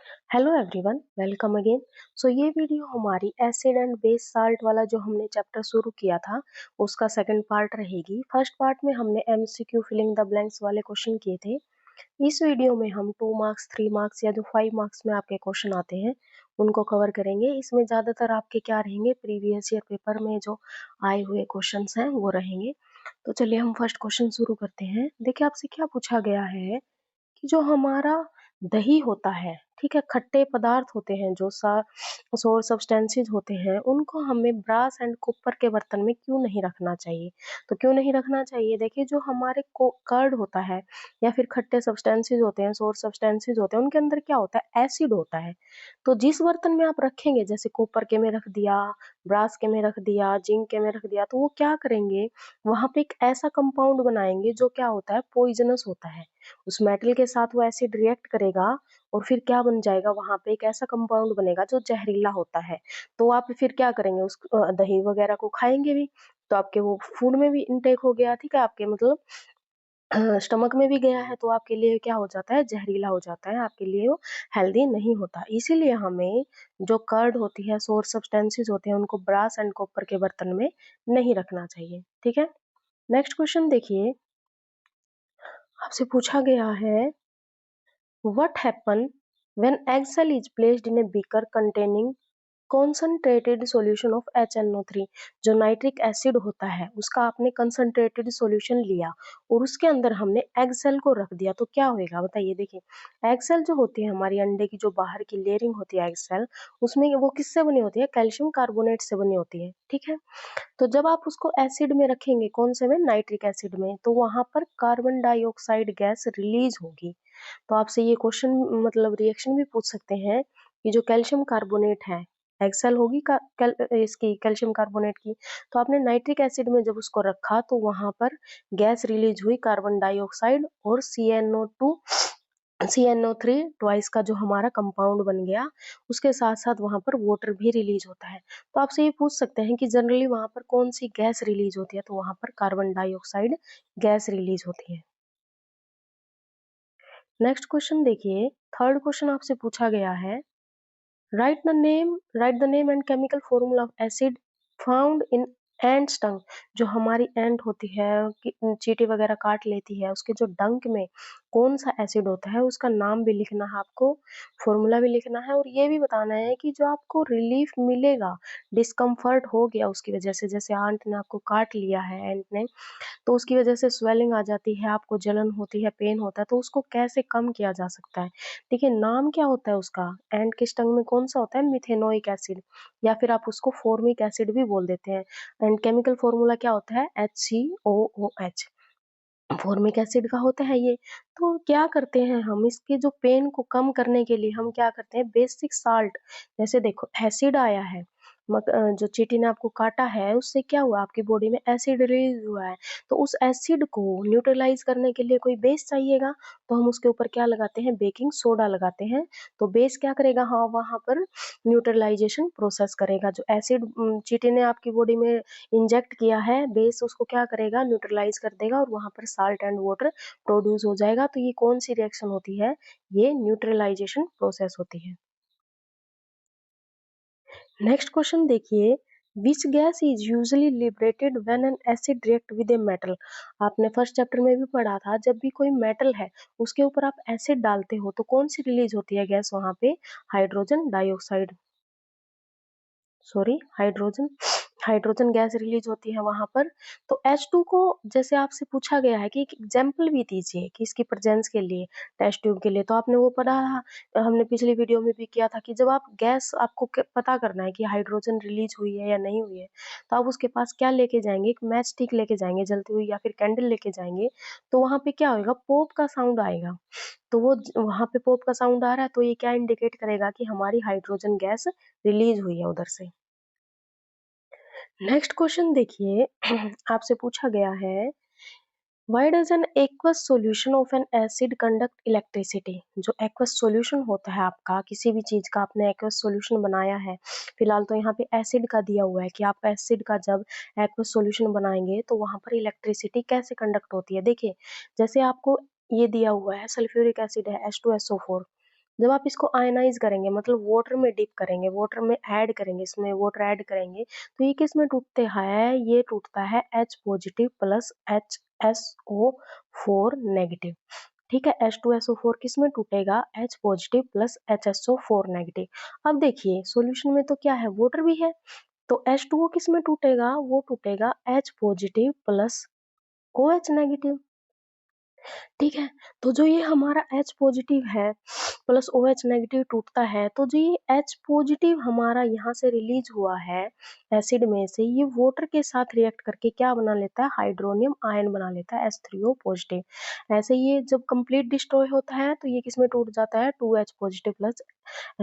Hello everyone, welcome again. So ये video हमारी acid and base salt वाला जो हमने चैप्टर शुरू किया था उसका सेकंड पार्ट रहेगी। फर्स्ट पार्ट में हमने एमसीक्यू फिलिंग द ब्लैंक्स वाले क्वेश्चन किए थे। इस वीडियो में हम 2 मार्क्स 3 मार्क्स या जो 5 मार्क्स में आपके क्वेश्चन आते हैं उनको कवर करेंगे। इसमें ज़्यादातर आपके क्या रहेंगे, प्रीवियस ईयर पेपर में जो आए हुए क्वेश्चन हैं वो रहेंगे। तो चलिए हम फर्स्ट क्वेश्चन शुरू करते हैं। देखिए आपसे क्या पूछा गया है कि जो हमारा दही होता है, ठीक है, खट्टे पदार्थ होते हैं जो सोर सब्सटेंसेस होते हैं, उनको हमें ब्रास एंड कॉपर के बर्तन में क्यों नहीं रखना चाहिए। तो क्यों नहीं रखना चाहिए, देखिए जो हमारे कर्ड होता है या फिर खट्टे सब्सटेंसेस होते हैं, सोर सब्सटेंसेस होते हैं, उनके अंदर क्या होता है, एसिड होता है। तो जिस बर्तन में आप रखेंगे, जैसे कॉपर के में रख दिया, ब्रास के में रख दिया, जिंक के में रख दिया, तो वो क्या करेंगे, वहां पे एक ऐसा कंपाउंड बनाएंगे जो क्या होता है, पॉइजनस होता है। उस मेटल के साथ वो एसिड रिएक्ट करेगा और फिर क्या बन जाएगा, वहां पे एक ऐसा कंपाउंड बनेगा जो जहरीला होता है। तो आप फिर क्या करेंगे, उस दही वगैरह को खाएंगे भी, तो आपके वो फूड में भी इनटेक हो गया, ठीक है, आपके मतलब स्टमक में भी गया है, तो आपके लिए क्या हो जाता है, जहरीला हो जाता है, आपके लिए वो हेल्दी नहीं होता। इसीलिए हमें जो कर्ड होती है, सोर सब्सटेंसेस होते हैं, उनको ब्रास एंड कॉपर के बर्तन में नहीं रखना चाहिए, ठीक है। नेक्स्ट क्वेश्चन देखिए, आपसे पूछा गया है, what happen when eggshell is placed in a beaker containing concentrated solution of HNO3। जो नाइट्रिक एसिड होता है उसका आपने कंसंट्रेटेड सॉल्यूशन लिया और उसके अंदर हमने एग सेल को रख दिया, तो क्या होएगा बताइए। देखिए एग सेल जो होती है, हमारी अंडे की जो बाहर की लेयरिंग होती है एग सेल, उसमें वो किससे बनी होती है, कैल्शियम कार्बोनेट से बनी होती है, ठीक है। तो जब आप उसको एसिड में रखेंगे, कौन से में, नाइट्रिक एसिड में, तो वहां पर कार्बन डाइऑक्साइड गैस रिलीज होगी। तो आपसे ये क्वेश्चन मतलब रिएक्शन भी पूछ सकते हैं कि जो कैल्शियम कार्बोनेट है, एक्सेल होगी इसकी कैल्शियम कार्बोनेट की, तो आपने नाइट्रिक एसिड में जब उसको रखा तो वहां पर गैस रिलीज हुई, कार्बन डाइऑक्साइड और CnO3 ट्वाइस का जो हमारा कंपाउंड बन गया, उसके साथ साथ वहां पर वाटर भी रिलीज होता है। तो आपसे ये पूछ सकते हैं कि जनरली वहां पर कौन सी गैस रिलीज होती है, तो वहां पर कार्बन डाइऑक्साइड गैस रिलीज होती है। नेक्स्ट क्वेश्चन देखिए, थर्ड क्वेश्चन आपसे पूछा गया है, write the name and chemical formula of acid found in ant tongue. जो हमारी एंट होती है, चींटी वगैरह काट लेती है, उसके जो डंक में कौन सा एसिड होता है उसका नाम भी लिखना है आपको, फॉर्मूला भी लिखना है, और ये भी बताना है कि जो आपको रिलीफ मिलेगा, डिस्कम्फर्ट हो गया उसकी वजह से, जैसे आंट ने आपको काट लिया है, एंट ने, तो उसकी वजह से स्वेलिंग आ जाती है, आपको जलन होती है, पेन होता है, तो उसको कैसे कम किया जा सकता है। देखिए नाम क्या होता है उसका, एंड के स्टंग में कौन सा होता है, मिथेनोइक एसिड, या फिर आप उसको फॉर्मिक एसिड भी बोल देते हैं। एंड केमिकल फॉर्मूला क्या होता है, HCOOH, फॉर्मिक एसिड का होता है ये। तो क्या करते हैं हम, इसके जो पेन को कम करने के लिए हम क्या करते हैं, बेसिक साल्ट, जैसे देखो एसिड आया है, जो चींटी ने आपको काटा है उससे क्या हुआ, आपकी बॉडी में एसिड रिलीज हुआ है, तो उस एसिड को न्यूट्रलाइज करने के लिए कोई बेस चाहिएगा, तो हम उसके ऊपर क्या लगाते हैं, बेकिंग सोडा लगाते हैं। तो बेस क्या करेगा, हाँ वहां पर न्यूट्रलाइजेशन प्रोसेस करेगा, जो एसिड चींटी ने आपकी बॉडी में इंजेक्ट किया है, बेस उसको क्या करेगा, न्यूट्रलाइज कर देगा और वहां पर साल्ट एंड वाटर प्रोड्यूस हो जाएगा। तो ये कौन सी रिएक्शन होती है, ये न्यूट्रलाइजेशन प्रोसेस होती है। नेक्स्ट क्वेश्चन देखिए, which gas is usually liberated when an acid react with a metal. आपने फर्स्ट चैप्टर में भी पढ़ा था, जब भी कोई मेटल है उसके ऊपर आप एसिड डालते हो तो कौन सी रिलीज होती है गैस वहां पे, hydrogen dioxide, sorry hydrogen hydrogen gas release होती है वहां पर। तो H2 को जैसे आपसे पूछा गया है कि एक एग्जाम्पल भी दीजिए कि इसकी प्रेजेंस के लिए, टेस्ट ट्यूब के लिए, तो आपने वो पढ़ा, हमने पिछली वीडियो में भी किया था कि जब आप गैस आपको पता करना है कि हाइड्रोजन रिलीज हुई है या नहीं हुई है, तो आप उसके पास क्या लेके जाएंगे, एक मैच स्टिक लेके जाएंगे जलती हुई, या फिर कैंडल लेके जाएंगे। तो वहां पे क्या होगा, पॉप का साउंड आएगा, तो वो वहां पे पॉप का साउंड आ रहा है, तो ये क्या इंडिकेट करेगा कि हमारी हाइड्रोजन गैस रिलीज हुई है उधर से। नेक्स्ट क्वेश्चन देखिए, आपसे पूछा गया है, why does an aqueous solution of N acid conduct electricity. जो एक्वस सॉल्यूशन होता है आपका, किसी भी चीज का आपने एक्वस सॉल्यूशन बनाया है, फिलहाल तो यहाँ पे एसिड का दिया हुआ है कि आप एसिड का जब एक्वस सॉल्यूशन बनाएंगे तो वहां पर इलेक्ट्रिसिटी कैसे कंडक्ट होती है। देखिए जैसे आपको ये दिया हुआ है, सल्फ्यूरिक एसिड है H2SO4, जब आप इसको आयनाइज करेंगे मतलब वाटर में डिप करेंगे, वाटर में ऐड करेंगे, इसमें वाटर ऐड करेंगे, तो ये किस में टूटते हैं, ये टूटता है H positive plus HSO4 negative. ठीक है, H2SO4 किस में टूटेगा, H positive plus HSO4 negative. अब देखिए सॉल्यूशन में तो क्या है, वाटर भी है, तो H2O किस में टूटेगा, वो टूटेगा H positive plus OH negative. ठीक है, तो जो ये हमारा H पॉजिटिव है प्लस OH नेगेटिव टूटता है, तो जो ये H पॉजिटिव हमारा यहाँ से रिलीज हुआ है एसिड में से, ये वाटर के साथ रिएक्ट करके क्या बना लेता है, हाइड्रोनियम आयन बना लेता है H3O पॉजिटिव। ऐसे ये जब कंप्लीट डिस्ट्रॉय होता है तो ये किस में टूट जाता है, 2H positive plus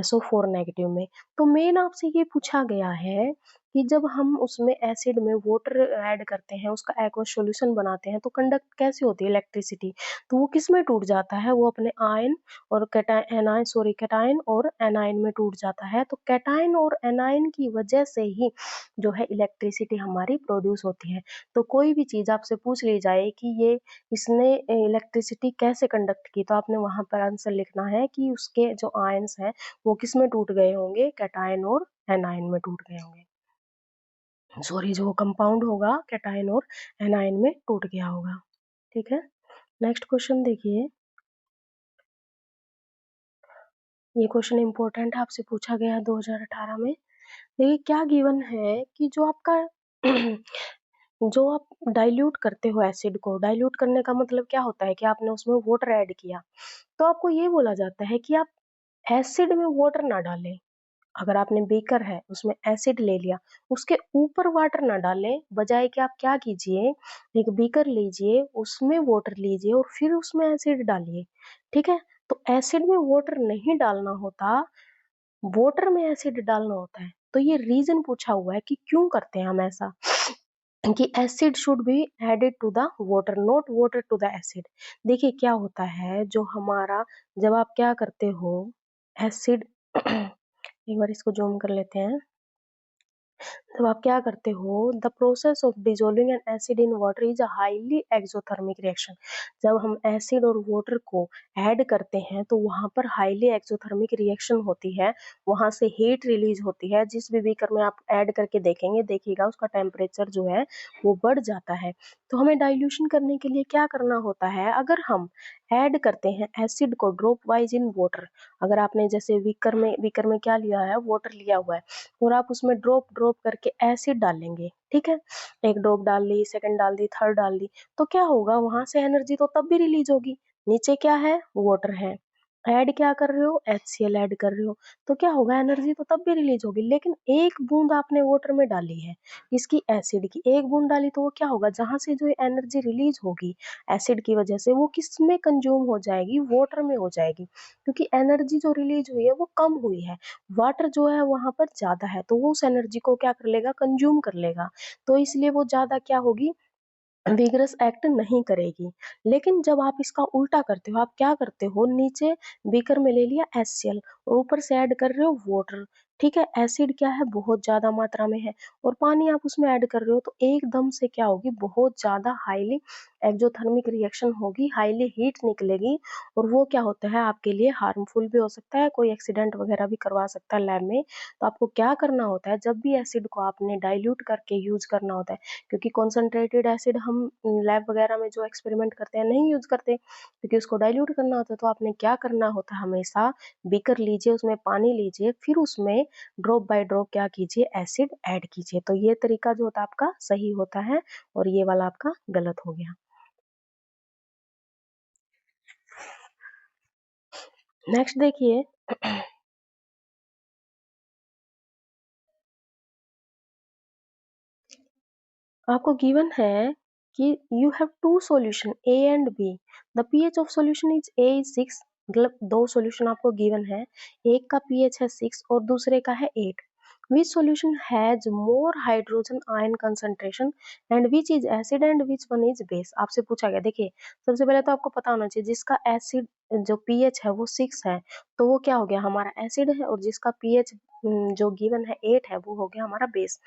SO4 negative में। तो मेन आपसे ये पूछा गया है कि जब हम उसमें एसिड में वाटर ऐड करते हैं, उसका एक्वस सॉल्यूशन बनाते हैं, तो कंडक्ट कैसे होती है इलेक्ट्रिसिटी, तो वो किस में टूट जाता है, वो अपने आयन और कैटायन और एनायन में टूट जाता है। तो कैटायन और एनायन की वजह से ही जो है इलेक्ट्रिसिटी हमारी प्रोड्यूस होती है। तो कोई भी चीज आपसे पूछ ली जाए कि ये इसने इलेक्ट्रिसिटी कैसे कंडक्ट की, तो आपने वहां पर आंसर लिखना है कि उसके जो आयन्स हैं वो किस में टूट गए होंगे, कैटायन और एनायन में टूट गए होंगे। सॉरी, जो कंपाउंड होगा कैटायन और एनायन में टूट गया होगा। ठीक है, नेक्स्ट क्वेश्चन देखिए, ये क्वेश्चन इंपॉर्टेंट है, आपसे पूछा गया है 2018 में। देखिए क्या गिवन है कि जो आपका जो आप डाइल्यूट करते हो एसिड को, डाइल्यूट करने का मतलब क्या होता है कि आपने उसमें वाटर ऐड किया, तो आपको ये बोला जाता है कि आप एसिड में वाटर ना डालें। अगर आपने बीकर है उसमें एसिड ले लिया, उसके ऊपर वाटर ना डालें, बजाय कि आप क्या कीजिए, एक बीकर लीजिए, उसमें वाटर लीजिए और फिर उसमें एसिड डालिए। ठीक है, तो एसिड में वाटर नहीं डालना होता, वाटर में एसिड डालना होता है। तो ये रीजन पूछा हुआ है कि क्यों करते हैं हम ऐसा, कि acid should be added to the water, not water to the acid. देखिए क्या होता है, जो हमारा जब आप क्या करते हो एसिड एक बार इसको जूम कर लेते हैं। जब आप क्या करते हो, the process of dissolving N acid in water is a highly exothermic reaction. जब हम एसिड और वाटर को ऐड करते हैं तो वहां पर हाईली एक्सोथर्मिक रिएक्शन होती है, वहां से हीट रिलीज होती है। जिस भी बीकर में आप ऐड करके देखेंगे, देखिएगा उसका टेम्परेचर जो है वो बढ़ जाता है। तो हमें डाइल्यूशन करने के लिए क्या करना होता है, अगर हम ऐड करते हैं एसिड को ड्रॉप वाइज इन वाटर, अगर आपने जैसे बीकर में क्या लिया है, वाटर लिया हुआ है, और आप उसमें ड्रॉप ड्रॉप करके एसिड डालेंगे। ठीक है, एक ड्रॉप डाल ली, सेकंड डाल दी, थर्ड डाल दी, तो क्या होगा, वहां से एनर्जी तो तब भी रिलीज होगी, नीचे क्या है, वाटर है, ऐड क्या कर रहे हो, HCl ऐड कर रहे हो, तो क्या होगा, एनर्जी तो तब भी रिलीज होगी। लेकिन एक बूंद आपने वाटर में डाली है, इसकी एसिड की एक बूंद डाली, तो वो क्या होगा, जहां से जो एनर्जी रिलीज होगी एसिड की वजह से, वो किस में कंज्यूम हो जाएगी, वाटर में हो जाएगी, क्योंकि एनर्जी जो रिलीज हुई है वो कम हुई है, वाटर जो है वहां पर ज्यादा है, तो वो उस एनर्जी को क्या कर लेगा, कंज्यूम कर लेगा, तो इसलिए वो ज्यादा क्या होगी, विगरस एक्ट नहीं करेगी। लेकिन जब आप इसका उल्टा करते हो, आप क्या करते हो, नीचे बीकर में ले लिया HCl और ऊपर से ऐड कर रहे हो वाटर। ठीक है, एसिड क्या है, बहुत ज्यादा मात्रा में है, और पानी आप उसमें ऐड कर रहे हो, तो एकदम से क्या होगी, बहुत ज्यादा हाईली एक्सोथर्मिक रिएक्शन होगी, हाईली हीट निकलेगी, और वो क्या होता है आपके लिए हार्मफुल भी हो सकता है, कोई एक्सीडेंट वगैरह भी करवा सकता है लैब में। तो आपको क्या करना होता है, जब भी एसिड को आपने डाइल्यूट करके यूज करना होता है, क्योंकि कॉन्सेंट्रेटेड एसिड हम लैब वगैरह में जो एक्सपेरिमेंट करते हैं नहीं यूज करते, क्योंकि उसको डाइल्यूट करना होता है, तो आपने क्या करना होता है, हमेशा बीकर लीजिए, उसमें पानी लीजिए, फिर उसमें ड्रॉप बाय ड्रॉप क्या कीजिए, एसिड ऐड कीजिए। तो ये तरीका जो होता है आपका सही होता है, और ये वाला आपका गलत हो गया। नेक्स्ट देखिए, आपको गिवन है कि you have two solution A and B, the pH of solution is A is 6, मतलब दो सॉल्यूशन आपको गिवन है, एक का पीएच है 6 और दूसरे का है 8। Which solution has more hydrogen ion concentration and which is acid and which one is base, आपसे पूछा गया। देखिए सबसे पहले तो आपको पता होना चाहिए, जिसका एसिड जो पीएच है वो 6 है, तो वो क्या हो गया, हमारा एसिड है, और जिसका पीएच जो गिवन है 8 है वो हो गया हमारा बेस।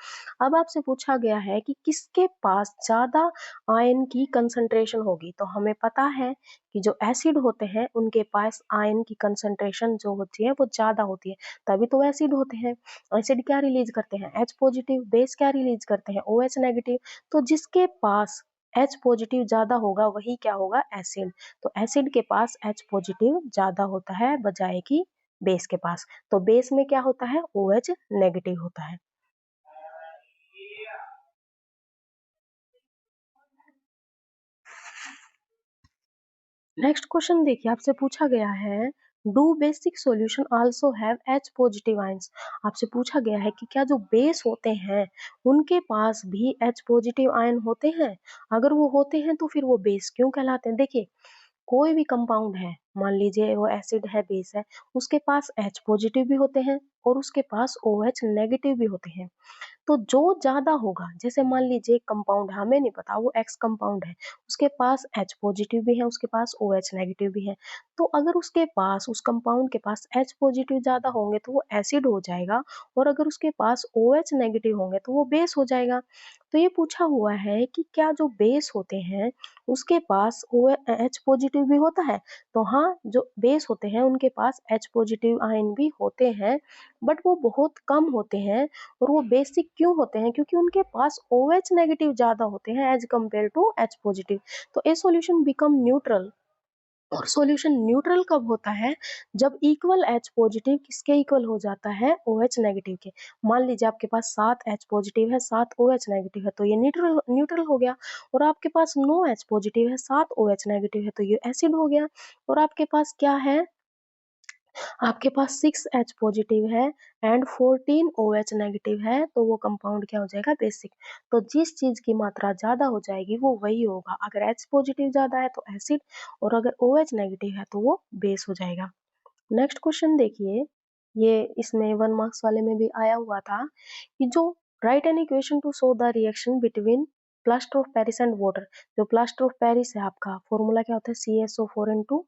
अब आपसे पूछा गया है कि किसके पास ज्यादा आयन की कंसंट्रेशन होगी, तो हमें पता है कि जो एसिड होते हैं उनके पास आयन की कंसंट्रेशन जो होती है वो ज्यादा होती है, तभी तो एसिड होते हैं। एसिड क्या रिलीज करते हैं, H पॉजिटिव, बेस क्या रिलीज करते हैं, OH नेगेटिव। तो जिसके पास H पॉजिटिव ज्यादा होगा वही क्या होगा, एसिड। तो एसिड के पास H पॉजिटिव ज्यादा होता है बजाय कि बेस के पास। तो बेस में क्या होता है, OH नेगेटिव होता है। नेक्स्ट क्वेश्चन देखिए, आपसे पूछा गया है do basic solution also have H positive ions. आपसे पूछा गया है कि क्या जो बेस होते हैं उनके पास भी H पॉजिटिव आयन होते हैं। अगर वो होते हैं तो फिर वो बेस क्यों कहलाते हैं। देखिए, कोई भी कंपाउंड है, मान लीजिए वो एसिड है, बेस है, उसके पास H पॉजिटिव भी होते हैं और उसके पास OH नेगेटिव भी होते हैं। तो जो ज्यादा होगा, जैसे मान लीजिए एक कंपाउंड है, हमें नहीं पता वो एक्स कंपाउंड है, उसके पास H पॉजिटिव भी है, उसके पास OH नेगेटिव भी है। तो अगर उसके पास, उस कंपाउंड के पास H पॉजिटिव ज्यादा होंगे तो वो एसिड हो जाएगा, और अगर उसके पास OH नेगेटिव होंगे तो वो बेस हो जाएगा। तो ये पूछा हुआ है कि क्या जो बेस होते हैं उसके पास H पॉजिटिव भी होता है। तो हाँ, जो बेस होते हैं उनके पास H पॉजिटिव आयन भी होते हैं, बट वो बहुत कम होते हैं। और वो बेसिक क्यों होते हैं, क्योंकि उनके पास OH नेगेटिव ज्यादा होते हैं as compare to H positive. तो ए सॉल्यूशन बिकम न्यूट्रल। और सॉल्यूशन न्यूट्रल कब होता है, जब इक्वल H पॉजिटिव किसके इक्वल हो जाता है, OH नेगेटिव के। मान लीजिए आपके पास 7 H पॉजिटिव है, 7 OH नेगेटिव है, तो ये न्यूट्रल न्यूट्रल हो गया। और आपके पास 9 H पॉजिटिव है, 7 OH नेगेटिव है, तो ये एसिड हो गया। और आपके पास क्या है, आपके पास 6 H पॉजिटिव है एंड 14 OH नेगेटिव है, तो वो कंपाउंड क्या हो जाएगा, बेसिक। तो जिस चीज की मात्रा ज्यादा हो जाएगी वो वही होगा। अगर H पॉजिटिव ज्यादा है तो एसिड, और अगर OH नेगेटिव है तो वो बेस हो जाएगा। नेक्स्ट क्वेश्चन देखिए, ये इसमें 1 मार्क्स वाले में भी आया हुआ था कि जो right an equation two show the reaction between plaster of Paris and water. जो प्लास्टर ऑफ पेरिस है आपका फॉर्मूला क्या होता है, CaSO4 इंटू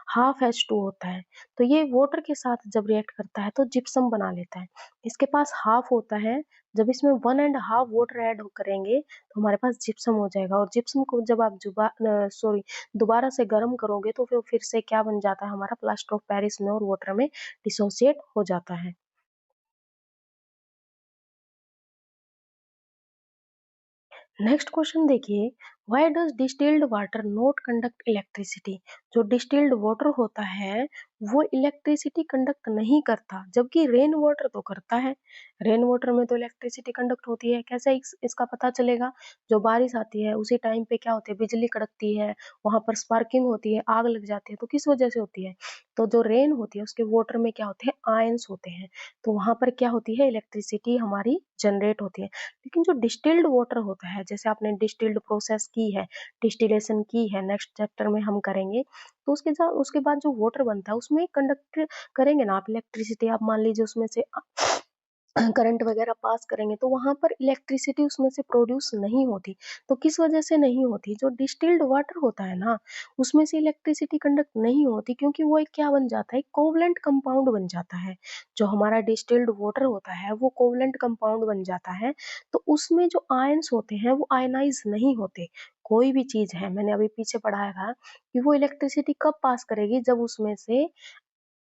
हाफ H2 होता है। तो ये वाटर के साथ जब रिएक्ट करता है तो जिप्सम बना लेता है। इसके पास हाफ होता है, जब इसमें 1.5 वाटर ऐड करेंगे तो हमारे पास जिप्सम हो जाएगा। और जिप्सम को जब आप दोबारा से गर्म करोगे तो फिर से क्या बन जाता है, हमारा प्लास्टर ऑफ पेरिस में और वाटर में डिसोसिएट हो जाता है। नेक्स्ट क्वेश्चन देखिए, why does distilled water not conduct electricity. जो डिस्टिल्ड वाटर होता है वो इलेक्ट्रिसिटी कंडक्ट नहीं करता, जबकि रेन वाटर तो करता है। रेन वाटर में तो इलेक्ट्रिसिटी कंडक्ट होती है। कैसे इसका पता चलेगा, जो बारिश आती है उसी टाइम पे क्या होती है, बिजली कड़कती है, वहां पर स्पार्किंग होती है, आग लग जाती है, तो किस वजह से होती है, तो जो रेन होती है उसके वाटर में क्या होते हैं, आयंस होते हैं, तो वहां पर क्या होती है, इलेक्ट्रिसिटी हमारी जनरेट होती है। लेकिन जो डिस्टिल्ड वाटर होता है, जैसे आपने डिस्टिल्ड प्रोसेस की है, डिस्टिलेशन की है, नेक्स्ट चैप्टर में हम करेंगे, तो उसके बाद जो वाटर बनता है उसमें कंडक्ट करेंगे ना आप इलेक्ट्रिसिटी। आप मान लीजिए उसमें से करंट वगैरह पास करेंगे तो वहां पर इलेक्ट्रिसिटी उसमें से प्रोड्यूस नहीं होती। तो किस वजह से नहीं होती, जो डिस्टिल्ड वाटर होता है ना उसमें से इलेक्ट्रिसिटी कंडक्ट नहीं होती, क्योंकि वो एक क्या बन जाता है, कोवलेंट कंपाउंड बन जाता है। जो हमारा डिस्टिल्ड वाटर होता है वो कोवलेंट कंपाउंड बन जाता है, तो उसमें जो आयंस होते हैं वो आयनाइज नहीं होते। कोई भी चीज है, मैंने अभी पीछे पढ़ाया था कि वो इलेक्ट्रिसिटी कब पास करेगी, जब उसमें से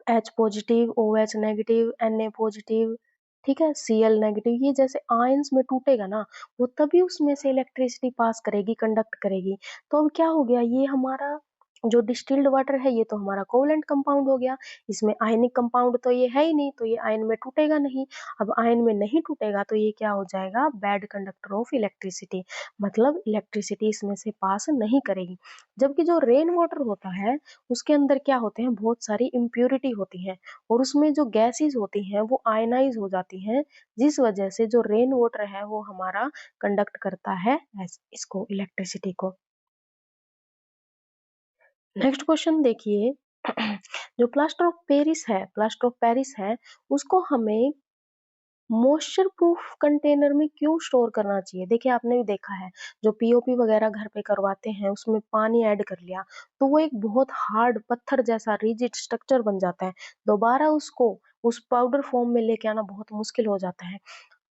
H positive, OH negative, Na positive, ठीक है, Cl नेगेटिव, ये जैसे आयंस में टूटेगा ना, वो तभी उसमें से इलेक्ट्रिसिटी पास करेगी, कंडक्ट करेगी। तो अब क्या हो गया, ये हमारा जो डिस्टिल्ड वाटर है ये तो हमारा कोवलेंट कंपाउंड हो गया। इसमें आयनिक कंपाउंड तो ये है ही नहीं, तो ये आयन में टूटेगा नहीं। अब आयन में नहीं टूटेगा तो ये क्या हो जाएगा, बैड कंडक्टर ऑफ इलेक्ट्रिसिटी, मतलब इलेक्ट्रिसिटी इसमें से पास नहीं करेगी। जबकि जो रेन वाटर होता है उसके अंदर क्या होते हैं, बहुत सारी इम्प्योरिटी होती हैं, और उसमें जो गैसेस होती हैं वो आयनाइज हो जाती हैं, जिस वजह से जो रेन वाटर है वो हमारा कंडक्ट करता है इसको, इलेक्ट्रिसिटी को। नेक्स्ट क्वेश्चन देखिए, जो प्लास्टर ऑफ पेरिस है, प्लास्टर ऑफ पेरिस है, उसको हमें मॉइस्चर प्रूफ कंटेनर में क्यों स्टोर करना चाहिए? देखिए आपने भी देखा है, जो पीओपी वगैरह घर पे करवाते हैं उसमें पानी ऐड कर लिया, तो वो एक बहुत हार्ड पत्थर जैसा रिजिड स्ट्रक्चर बन जाता है। दोबारा उसको उस पाउडर फॉर्म में लेके आना बहुत मुश्किल हो जाता है।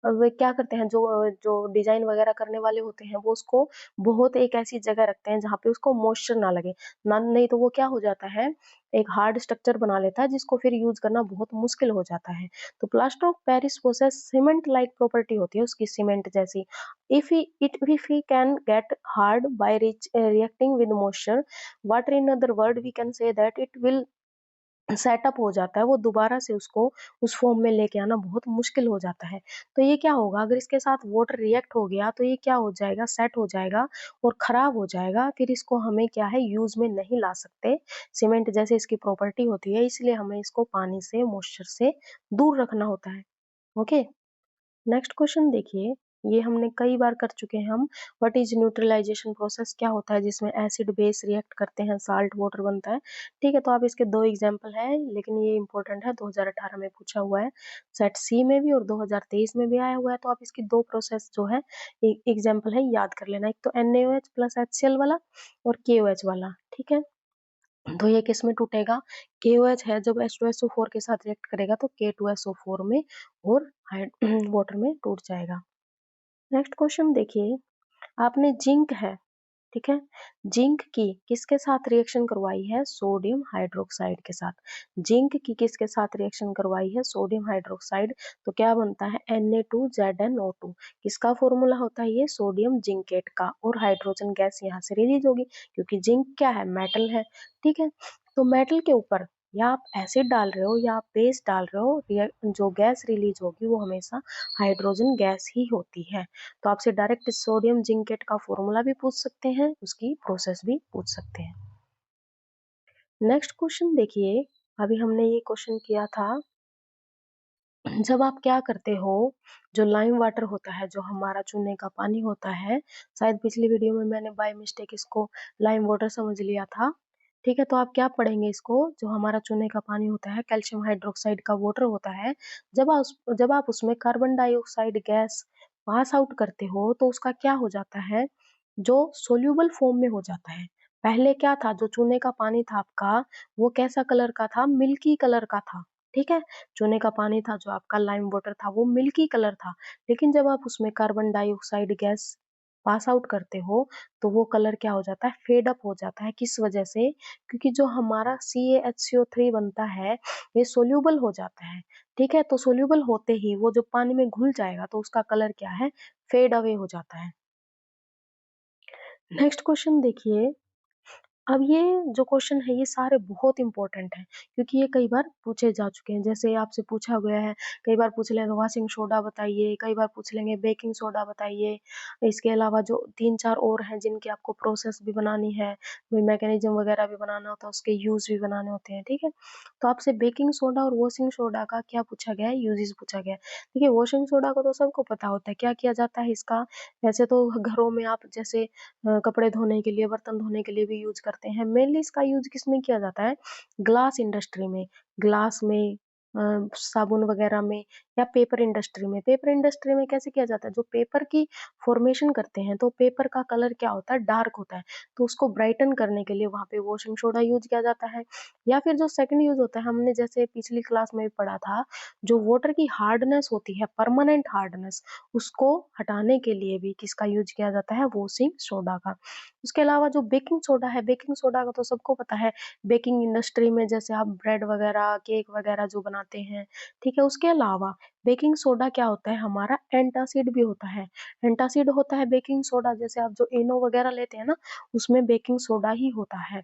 वे क्या करते हैं, जो डिज़ाइन वगैरह करने वाले होते हैं वो उसको बहुत एक ऐसी जगह रखते हैं जहाँ पे उसको मॉइस्चर ना लगे। ना नहीं तो वो क्या हो जाता है, एक हार्ड स्ट्रक्चर बना लेता है जिसको फिर यूज़ करना बहुत मुश्किल हो जाता है। तो plaster of Paris possess cement like property होती है उसकी, सीमेंट जैसी। If he can get hard by reacting with moisture, water, in other word we can say that it will set up हो जाता है, वो दोबारा से उसको उस फॉर्म में लेके आना बहुत मुश्किल हो जाता है। तो ये क्या होगा, अगर इसके साथ वाटर रिएक्ट हो गया तो ये क्या हो जाएगा, सेट हो जाएगा और खराब हो जाएगा। फिर इसको हमें क्या है, यूज़ में नहीं ला सकते। सीमेंट जैसे इसकी प्रॉपर्टी होती है, इसलिए हमें इसको पानी से, मॉइस्चर से दूर रखना होता है। ओके? नेक्स्ट क्वेश्चन देखिए, ये हमने कई बार कर चुके हैं हम। व्हाट इज न्यूट्रलाइजेशन प्रोसेस, क्या होता है जिसमें एसिड बेस रिएक्ट करते हैं, साल्ट वाटर बनता है। ठीक है, तो आप इसके दो एग्जांपल हैं, लेकिन ये इंपॉर्टेंट है, 2018 में पूछा हुआ है, सेट सी में भी और 2023 में भी आया हुआ है। तो आप इसकी दो प्रोसेस जो है एग्जाम्पल है, याद कर लेना। एक तो NaOH प्लस HCl वाला और KOH वाला। ठीक है, तो ये किस में टूटेगा, KOH है जब H2SO4 के साथ रिएक्ट करेगा तो K2SO4 में और वाटर में टूट जाएगा। नेक्स्ट क्वेश्चन देखिए, आपने जिंक है, ठीक है, जिंक की किसके साथ रिएक्शन करवाई है, सोडियम हाइड्रोक्साइड के साथ। जिंक की किसके साथ रिएक्शन करवाई है, सोडियम हाइड्रोक्साइड, तो क्या बनता है, Na2ZnO2। किसका फॉर्मूला होता है ये, सोडियम जिंकेट का, और हाइड्रोजन गैस यहाँ से रिलीज होगी क्योंकि जिंक क्या है, मेटल है। ठीक है, तो मेटल के ऊपर या आप एसिड डाल रहे हो या आप बेस डाल रहे हो, जो गैस रिलीज होगी वो हमेशा हाइड्रोजन गैस ही होती है। तो आपसे डायरेक्ट सोडियम जिंकेट का फॉर्मूला भी पूछ सकते हैं, उसकी प्रोसेस भी पूछ सकते हैं। नेक्स्ट क्वेश्चन देखिए, अभी हमने ये क्वेश्चन किया था, जब आप क्या करते हो, जो लाइम वाटर होता है, जो हमारा चूने का पानी होता है, शायद पिछली वीडियो में मैंने बाय मिस्टेक इसको लाइम वाटर समझ लिया था। ठीक है, तो आप क्या पढ़ेंगे इसको, जो हमारा चूने का पानी होता है, कैल्शियम हाइड्रोक्साइड का वाटर होता है, जब आप उसमें carbon dioxide gas pass out करते हो तो उसका क्या हो जाता है, जो सोल्यूबल फॉर्म में हो जाता है। पहले क्या था, जो चूने का पानी था आपका, वो कैसा कलर का था, मिल्की कलर का था। ठीक है, चूने का पानी था जो आपका, लाइम वाटर था, वो मिल्की कलर था। लेकिन जब आप उसमें carbon dioxide gas pass out करते हो तो वो कलर क्या हो जाता है, फेड अप हो जाता है। किस वजह से, क्योंकि जो हमारा CaHCO3 बनता है ये सोल्यूबल हो जाता है। ठीक है, तो सोल्यूबल होते ही वो जो पानी में घुल जाएगा तो उसका कलर क्या है, फेड अवे हो जाता है। नेक्स्ट क्वेश्चन देखिए, अब ये जो क्वेश्चन है ये सारे बहुत इंपॉर्टेंट हैं, क्योंकि ये कई बार पूछे जा चुके हैं। जैसे आपसे पूछा गया है, कई बार पूछ लेंगे वॉशिंग सोडा बताइए, कई बार पूछ लेंगे बेकिंग सोडा बताइए। इसके अलावा जो 3-4 और हैं जिनकी आपको प्रोसेस भी बनानी है, कोई मैकेनिज्म वगैरह भी बनाना होता है, उसके यूज़ भी बनाने होते हैं, ठीक है? तो आपसे बेकिंग सोडा और वॉशिंग सोडा का क्या पूछा गया है, यूज़ेज़ पूछा गया है। देखिए वॉशिंग सोडा को तो सबको पता होता है, क्या किया जाता है इसका, वैसे तो घरों में आप जैसे कपड़े धोने के लिए, बर्तन धोने के लिए भी यूज़ करते हैं। मेनली इसका यूज़ किसमें किया जाता है? ग्लास इंडस्ट्री में, ग्लास में, साबुन वगैरह में, या पेपर इंडस्ट्री में। पेपर इंडस्ट्री में कैसे किया जाता है? जो पेपर की फॉर्मेशन करते हैं, तो पेपर का कलर क्या होता है? डार्क होता है। तो उसको ब्राइटन करने के लिए वहाँ पे वॉशिंग सोडा यूज़ किया जाता है। या फिर जो सेकंड यूज़ होता है, हमने जैसे पिछली क्लास में भी पढ़ा था, जो वाटर की हार्डनेस होती है, परमानेंट हार्डनेस, उसको हटाने के लिए भी किसका यूज़ किया जाता है? वॉशिंग सोडा का। उसके अलावा जो बेकिंग सोडा है, बेकिंग सोडा का तो सबको पता है, बेकिंग इंडस्ट्री में जैसे आप ब्रेड वगैरह, केक वगैरह जो बनाते हैं, ठीक है? उसके अलावा बेकिंग सोडा क्या होता है, हमारा एंटासिड भी होता है। एंटासिड होता है बेकिंग सोडा, जैसे आप जो इनो वगैरह लेते हैं ना, उसमें बेकिंग सोडा ही होता है।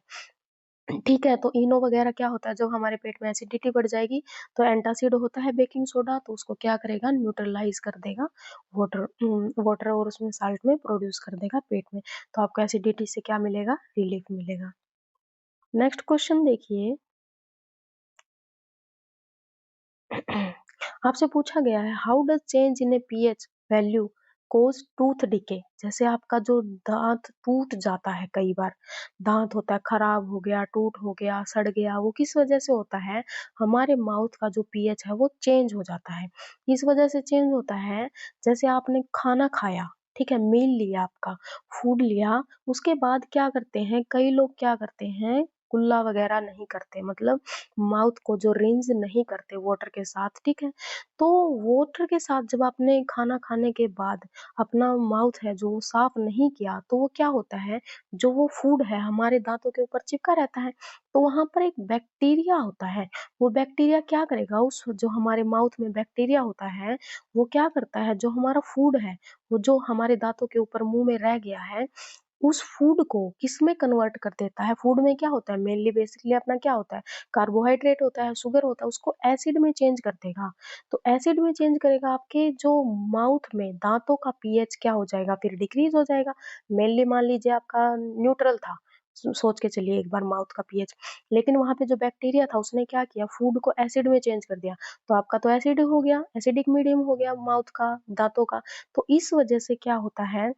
ठीक है, तो इनो वगैरह क्या होता है, जब हमारे पेट में एसिडिटी बढ़ जाएगी, तो एंटासिड होता है बेकिंग सोडा, तो उसको क्या करेगा, न्यूट्रलाइज़ कर देगा, वाटर और उसमें साल्ट में प्रोड्यूस कर देगा पेट में। तो आपको एसिडिटी से क्या मिलेगा, रिलीफ मिलेगा। नेक्स्ट क्वेश्चन देखिए, आपसे पूछा गया है, how does change in a pH value cause tooth decay, जैसे आपका जो दांत टूट जाता है, कई बार दांत होता है खराब हो गया, टूट हो गया, सड़ गया, वो किस वजह से होता है, हमारे माउथ का जो पीएच है वो चेंज हो जाता है। इस वजह से चेंज होता है, जैसे आपने खाना खाया, ठीक है, मील लिया, आपका फूड लिया, उसके बाद क्या करते हैं, कई लोग क्या करते हैं, कुल्ला वगैरह नहीं करते, मतलब माउथ को जो रिंस नहीं करते वाटर के साथ, ठीक है। तो वाटर के साथ जब आपने खाना खाने के बाद अपना माउथ है जो वो साफ नहीं किया, तो वो क्या होता है, जो वो फूड है हमारे दांतों के ऊपर चिपका रहता है, तो वहां पर एक बैक्टीरिया होता है। वो बैक्टीरिया क्या करेगा, उस जो हमारे माउथ में बैक्टीरिया होता है, वो क्या करता है, जो हमारा फूड है, वो जो हमारे दांतों के ऊपर मुंह में रह गया है, उस फूड को किसमें कन्वर्ट कर देता है। फूड में क्या होता है, मेनली बेसिकली अपना क्या होता है, कार्बोहाइड्रेट होता है, शुगर होता है, उसको एसिड में चेंज कर देगा। तो एसिड में चेंज करेगा, आपके जो माउथ में दांतों का पीएच क्या हो जाएगा, फिर डिक्रीज हो जाएगा। मेनली मान लीजिए आपका न्यूट्रल था, सोच के चलिए एक बार माउथ का पीएच, लेकिन वहां पे जो बैक्टीरिया था उसने क्या किया, फूड को एसिड में चेंज कर दिया, तो आपका तो एसिड हो गया, एसिडिक मीडियम हो गया माउथ का, दांतों का। तो इस वजह से क्या होता है,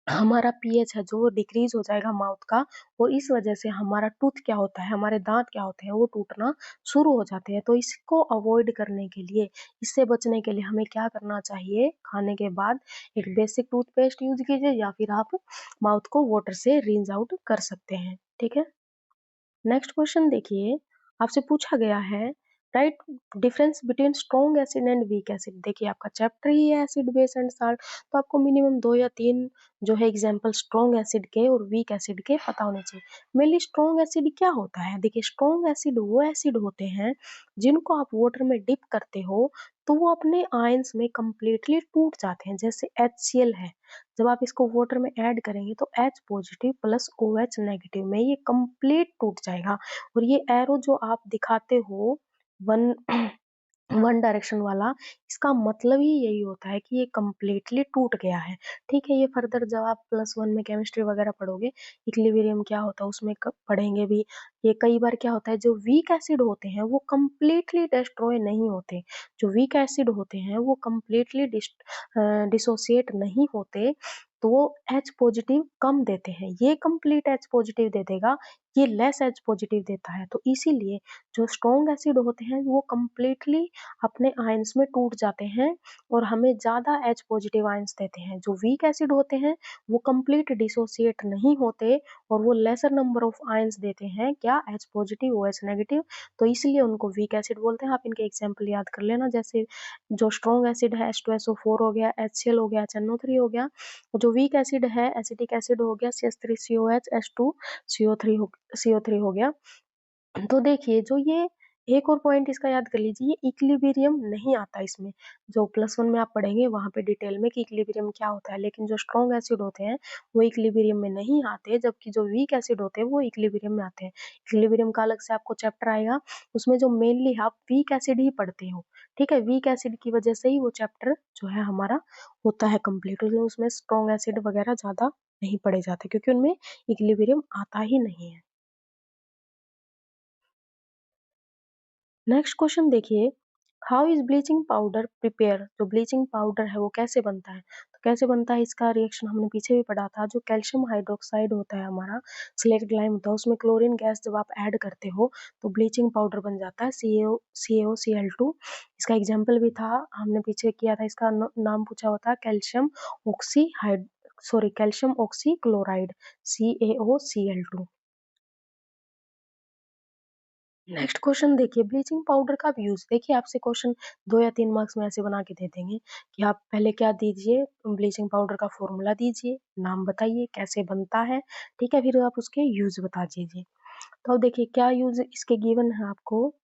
हमारा पीएच है जो वो डिक्रीज हो जाएगा माउथ का, और इस वजह से हमारा टूथ क्या होता है, हमारे दांत क्या होते हैं, वो टूटना शुरू हो जाते हैं। तो इसको अवॉइड करने के लिए, इससे बचने के लिए हमें क्या करना चाहिए, खाने के बाद एक बेसिक टूथपेस्ट यूज कीजिए, या फिर आप माउथ को वाटर से रिंस आउट कर सकते हैं, ठीक है। नेक्स्ट क्वेश्चन देखिए, आपसे पूछा गया है, right difference between strong acid and weak acid. देखिए आपका चैप्टर ही है एसिड बेस एंड साल्ट, तो आपको मिनिमम 2 या 3 जो है एग्जांपल स्ट्रॉन्ग एसिड के और वीक एसिड के पता होने चाहिए। मेनली स्ट्रॉन्ग एसिड क्या होता है, देखिए स्ट्रॉन्ग एसिड वो एसिड होते हैं जिनको आप वाटर में डिप करते हो, तो वो अपने आयंस में कंप्लीटली टूट जाते हैं, जैसे HCl है, जब आप इसको वाटर में ऐड करेंगे तो H positive plus OH negative में ये कंप्लीट टूट जाएगा। और ये एरो जो आप दिखाते हो, वन वन डायरेक्शन वाला, इसका मतलब ही यही होता है कि ये कंप्लीटली टूट गया है, ठीक है। ये फर्दर जब आप +1 में केमिस्ट्री वगैरह पढ़ोगे, इक्विलिब्रियम क्या होता है उसमें पढ़ेंगे भी। ये कई बार क्या होता है, जो वीक एसिड होते हैं वो कंप्लीटली डिस्ट्रॉय नहीं होते, जो वीक एसिड होते हैं वो कंप्लीटली डिसोसिएट नहीं होते, तो वो H पॉजिटिव कम देते हैं, ये कंप्लीट H पॉजिटिव दे देगा, ये लेस H पॉजिटिव देता है। तो इसीलिए जो स्ट्रॉन्ग एसिड होते हैं वो कंप्लीटली अपने आयंस में टूट जाते हैं और हमें ज़्यादा H पॉजिटिव आयंस देते हैं। जो वीक एसिड होते हैं वो कंप्लीट डिसोसिएट नहीं होते और वो लेसर नंबर ऑफ आयंस देते हैं, क्या, H पॉजिटिव OH नेगेटिव, तो इसलिए उनको वीक एसिड बोलते हैं। आप इनके एग्जाम्पल याद कर लेना, जैसे जो स्ट्रॉन्ग एसिड है H2SO4 हो गया, HCl हो गया, HNO3 हो गया, जो वीक एसिड है एसिटिक एसिड हो गया, CH3COH, H2CO3 हो गया। तो देखिए जो ये एक और पॉइंट इसका याद कर लीजिए, ये इक्विलिब्रियम नहीं आता इसमें, जो +1 में आप पढ़ेंगे वहां पे डिटेल में कि इक्विलिब्रियम क्या होता है, लेकिन जो स्ट्रॉन्ग एसिड होते हैं वो इक्विलिब्रियम में नहीं आते, जबकि जो वीक एसिड होते हैं वो इक्विलिब्रियम में आते हैं। इक्विलिब्रियम का अलग से आपको चैप्टर आएगा, उसमें जो मेनली आप वीक एसिड ही पढ़ते हो, ठीक है, वीक एसिड की वजह से ही वो चैप्टर जो है हमारा होता है कंप्लीट, उसमें स्ट्रॉन्ग एसिड वगैरह ज्यादा नहीं पढ़े जाते क्योंकि उनमें इक्विलिब्रियम आता ही नहीं है। नेक्स्ट क्वेश्चन देखिए, how is bleaching powder prepare. जो ब्लीचिंग पाउडर है वो कैसे बनता है, तो कैसे बनता है इसका रिएक्शन हमने पीछे भी पढ़ा था। जो कैल्शियम हाइड्रोक्साइड होता है हमारा, स्लेट ग्लाइम होता है, उसमें क्लोरीन गैस जब आप ऐड करते हो तो ब्लीचिंग पाउडर बन जाता है, CaOCl2। इसका एग्जाम्पल भी था, हमने पीछे किया था, इसका नाम पूछा होता है calcium oxy chloride, CaOCl2। Next question देखिए, ब्लीचिंग पाउडर का यूज। देखिए आपसे क्वेश्चन 2 या 3 मार्क्स में ऐसे बना के दे देंगे कि आप पहले क्या दीजिए, ब्लीचिंग पाउडर का फॉर्मूला दीजिए, नाम बताइए कैसे बनता है, ठीक है, फिर आप उसके यूज बता दीजिए। तो अब देखिए क्या यूज इसके गिवन है आपको।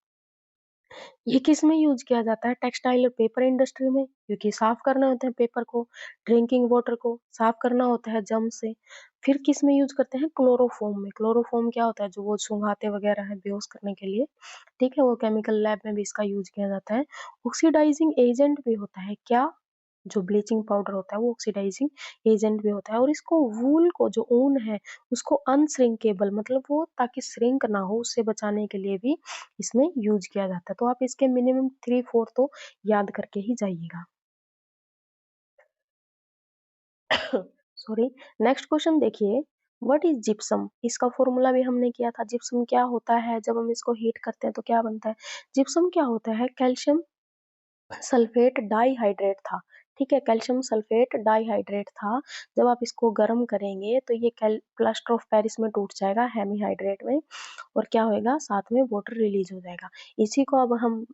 ये किस में यूज किया जाता है, टेक्सटाइल और पेपर इंडस्ट्री में, क्योंकि साफ करना होता है पेपर को, ड्रिंकिंग वाटर को साफ करना होता है जम से। फिर किस में यूज करते हैं, क्लोरोफोम में। क्लोरोफोम क्या होता है, जो वो सुंघाते वगैरह है बेहोश करने के लिए, ठीक है, वो केमिकल लैब में भी इसका यूज किया जाता है। ऑक्सीडाइजिंग एजेंट भी होता है, क्या, जो ब्लीचिंग पाउडर होता है वो ऑक्सीडाइजिंग एजेंट भी होता है। और इसको वूल को, जो ऊन है उसको अनश्रिंकेबल, मतलब वो ताकि श्रिंक ना हो उससे बचाने के लिए भी इसमें यूज किया जाता है। तो आप इसके मिनिमम 3-4 तो याद करके ही जाइएगा। सॉरी। नेक्स्ट क्वेश्चन देखिए, व्हाट इज जिप्सम? इसका फॉर्मूला भी हमने किया था। जिप्सम क्या होता है? जब हम इसको हीट करते हैं तो क्या बनता है? जिप्सम क्या होता है? कैल्शियम सल्फेट डाइहाइड्रेट था। ठीक है, कैल्शियम सल्फेट डाइहाइड्रेट था। जब आप इसको गर्म करेंगे तो ये प्लास्टर ऑफ पेरिस में टूट जाएगा हेमीहाइड्रेट में, और क्या होएगा, साथ में वाटर रिलीज हो जाएगा। इसी को अब हम